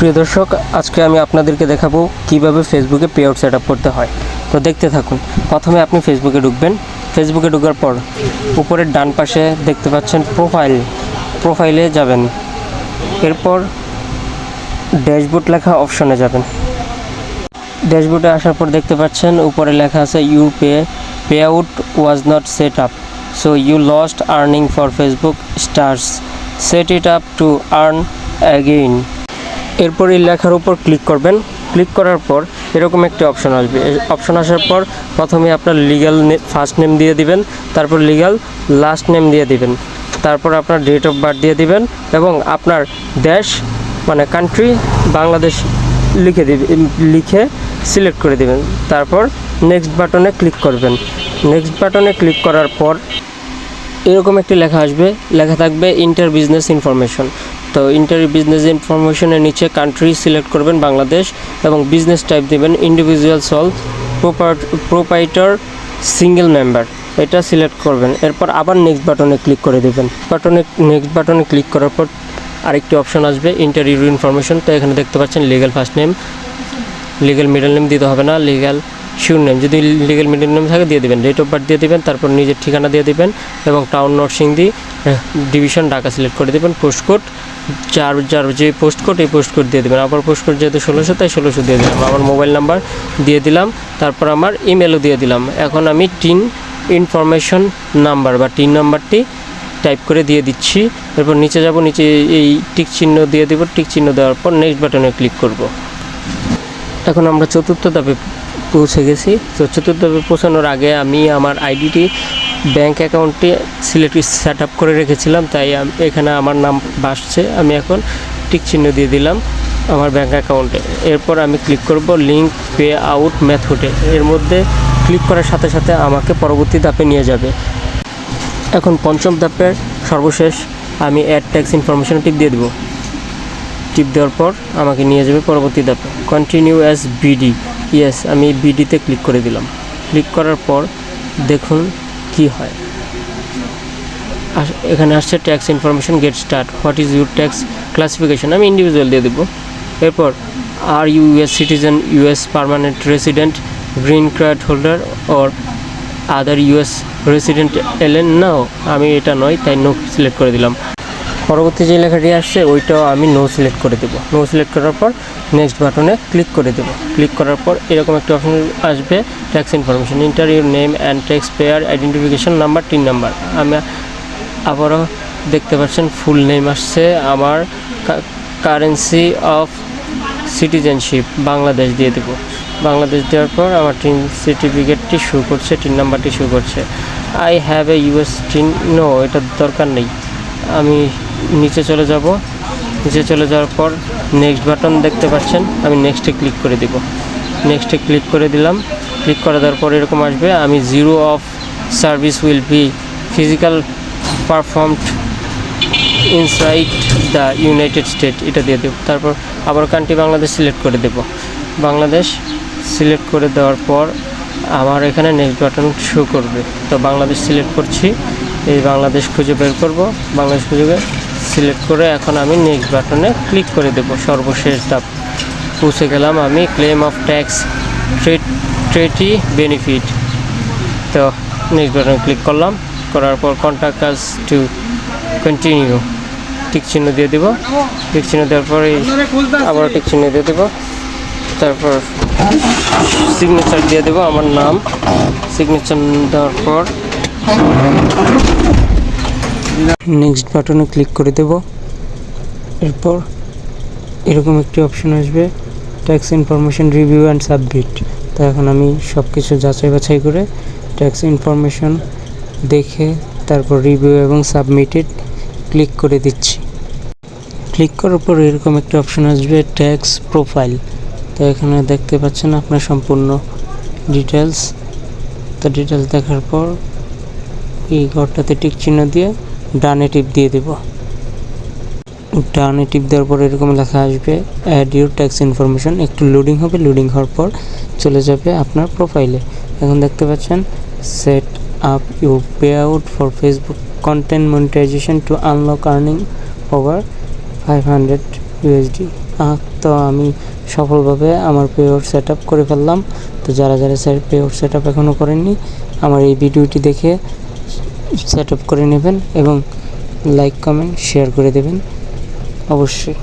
প্রিয় দর্শক, আজকে আমি আপনাদেরকে দেখাবো কিভাবে ফেসবুকে পে আউট সেট আপ করতে হয়। তো দেখতে থাকুন। প্রথমে আপনি ফেসবুকে ঢুকবেন। ফেসবুকে ঢোকার পর উপরের ডান পাশে দেখতে পাচ্ছেন প্রোফাইলে যাবেন। এরপর ড্যাশবোর্ড লেখা অপশনে যাবেন। ড্যাশবোর্ডে আসার পর দেখতে পাচ্ছেন উপরে লেখা আছে your pay out was not set up, so you lost earning for Facebook stars, set it up to earn again. এরপর এই লেখার উপর ক্লিক করবেন। ক্লিক করার পর এরকম একটি অপশন আসবে। অপশন আসার পর প্রথমে আপনার লিগ্যাল ফার্স্ট নেম দিয়ে দিবেন, তারপর লিগ্যাল লাস্ট নেম দিয়ে দিবেন, তারপর আপনার ডেট অফ বার্থ দিয়ে দিবেন এবং আপনার দেশ মানে কান্ট্রি বাংলাদেশ লিখে সিলেক্ট করে দিবেন। তারপর নেক্সট বাটনে ক্লিক করবেন। নেক্সট বাটনে ক্লিক করার পর এরকম একটি লেখা আসবে, লেখা থাকবে ইন্টার বিজনেস ইনফরমেশন। তো ইন্টার বিজনেস ইনফরমেশনের নিচে কান্ট্রি সিলেক্ট করবেন বাংলাদেশ এবং বিজনেস টাইপ দেবেন ইন্ডিভিজুয়াল সল প্রোপাইটার সিঙ্গেল মেম্বার, এটা সিলেক্ট করবেন। এরপর আবার নেক্সট বাটনে ক্লিক করে দেবেন। নেক্সট বাটনে ক্লিক করার পর আরেকটি অপশন আসবে ইন্টার ইউর ইনফরমেশন। তো এখানে দেখতে পাচ্ছেন legal first name, legal middle name দিতে হবে না, লিগ্যাল শিওর নেম যদি লিগ্যাল মিডল নেম থাকে দিয়ে দেবেন, ডেট অফ বার্থ দিয়ে দেবেন, তারপর নিজের ঠিকানা দিয়ে দেবেন এবং town Narsingdi division Dhaka select করে দেবেন। পোস্টকোড যার যে পোস্টকোড এই পোস্টকোড দিয়ে দেবেন। আবার পোস্টকোড যেহেতু 1600 তাই 1600 দিয়ে দিলাম। আমার মোবাইল নাম্বার দিয়ে দিলাম, তারপর আমার ইমেলও দিয়ে দিলাম। এখন আমি টিন ইনফরমেশন নাম্বার বা টিন নাম্বারটি টাইপ করে দিয়ে দিচ্ছি। এরপর নিচে যাব, নিচে এই টিক চিহ্ন দিয়ে দেবো। টিক চিহ্ন দেওয়ার পর নেক্সট বাটনে ক্লিক করব। এখন আমরা চতুর্থ ধাপে পৌঁছে গেছি। তো চতুর্থ ধাপে পৌঁছানোর আগে আমি আমার আইডিটি ব্যাঙ্ক অ্যাকাউন্টে সেট আপ করে রেখেছিলাম, তাই এখানে আমার নাম আসছে। আমি এখন টিক চিহ্ন দিয়ে দিলাম আমার ব্যাঙ্ক অ্যাকাউন্টে। এরপর আমি ক্লিক করব লিঙ্ক পে আউট মেথডে। এর মধ্যে ক্লিক করার সাথে সাথে আমাকে পরবর্তী ধাপে নিয়ে যাবে। এখন পঞ্চম ধাপের সর্বশেষ আমি অ্যাড ট্যাক্স ইনফরমেশন টিপ দিয়ে দেবো। টিপ দেওয়ার পর আমাকে নিয়ে যাবে পরবর্তী ধাপে কন্টিনিউ অ্যাজ বিডি। ইয়েস, আমি বিডিতে ক্লিক করে দিলাম। ক্লিক করার পর দেখুন কি হয়। এখানে আসছে tax information get start, what is your tax classification, আমি ইন্ডিভিজুয়াল দিয়ে দেবো। এরপর are you US citizen, US permanent resident, green card holder or other US resident এলেন, নাও আমি এটা নয় তাই নো সিলেক্ট করে দিলাম। পরবর্তী যে লেখাটি আসছে ওইটাও আমি নো সিলেক্ট করে দেবো। নো সিলেক্ট করার পর নেক্সট বাটনে ক্লিক করে দেবো। ক্লিক করার পর এরকম একটা অপশন আসবে tax information, inter your name and tax payer identification number, tin number. আমি আবারও দেখতে পাচ্ছেন ফুল নেম আসছে, আমার কারেন্সি অফ সিটিজেনশিপ বাংলাদেশ দিয়ে দেবো। বাংলাদেশ দেওয়ার পর আমার টিন সার্টিফিকেটটি শো করছে, টিন নাম্বারটি শো করছে। I have a US TIN, no এটা দরকার নেই। আমি নিচে চলে যাব। নিচে চলে যাওয়ার পর নেক্সট বাটন দেখতে পাচ্ছেন, আমি নেক্সটে ক্লিক করে দেব। নেক্সটে ক্লিক করে দিলাম। ক্লিক করে দেওয়ার পর এরকম আসবে, আমি zero of service will be physical performed inside the United state, এটা দিয়ে দেব। তারপর আবার কান্ট্রি বাংলাদেশ সিলেক্ট করে দেব। বাংলাদেশ সিলেক্ট করে দেওয়ার পর আমার এখানে নেক্সট বাটন শো করবে। তো বাংলাদেশ সিলেক্ট করছি, এই বাংলাদেশ খুঁজে বের করব। বাংলাদেশ খুঁজে সিলেক্ট করে এখন আমি নেক্সট বাটনে ক্লিক করে দেব। সর্বশেষ ধাপ পৌঁছে গেলাম আমি, ক্লেম অফ ট্যাক্স ট্রেটি বেনিফিট। তো নেক্সট বাটনে ক্লিক করলাম, করার পর contact us to continue, tick চিহ্ন দিয়ে দেবো। টিক চিহ্ন দেওয়ার পরে আবার টিক চিহ্ন দিয়ে দেবো। তারপর সিগনেচার দিয়ে দেবো আমার নাম। সিগনেচার দেওয়ার পর নেক্সট বাটনে ক্লিক করে দেব। এরপর এরকম একটি অপশন আসবে tax information review and submit. তো এখন আমি সব কিছু যাচাই বাছাই করে ট্যাক্স ইনফরমেশন দেখে তারপর রিভিউ এবং সাবমিটেড ক্লিক করে দিচ্ছি। ক্লিক করার পর এরকম একটা অপশন আসবে ট্যাক্স প্রোফাইল। তো এখানে দেখতে পাচ্ছেন আপনার সম্পূর্ণ ডিটেলস। তো ডিটেলস দেখার পর এই ঘরটাতে টিক চিহ্ন দিয়ে ডানে টিপ দিয়ে দেব। ডানে টিপ দেওয়ার পর এরকম লেখা আসবে অ্যাড ইউর ট্যাক্স ইনফরমেশন। একটু লোডিং হবে, লোডিং হওয়ার পর চলে যাবে আপনার প্রোফাইলে। এখন দেখতে পাচ্ছেন set up your pay out for Facebook content monetization to unlock earning over 500 USD। তো আমি সফলভাবে আমার পেআউট সেট আপ করে ফেললাম। তো যারা যারা পেআউট সেট আপ এখনও করেননি আমার এই ভিডিওটি দেখে সেট আপ করে নেবেন এবং লাইক কমেন্ট শেয়ার করে দেবেন অবশ্যই।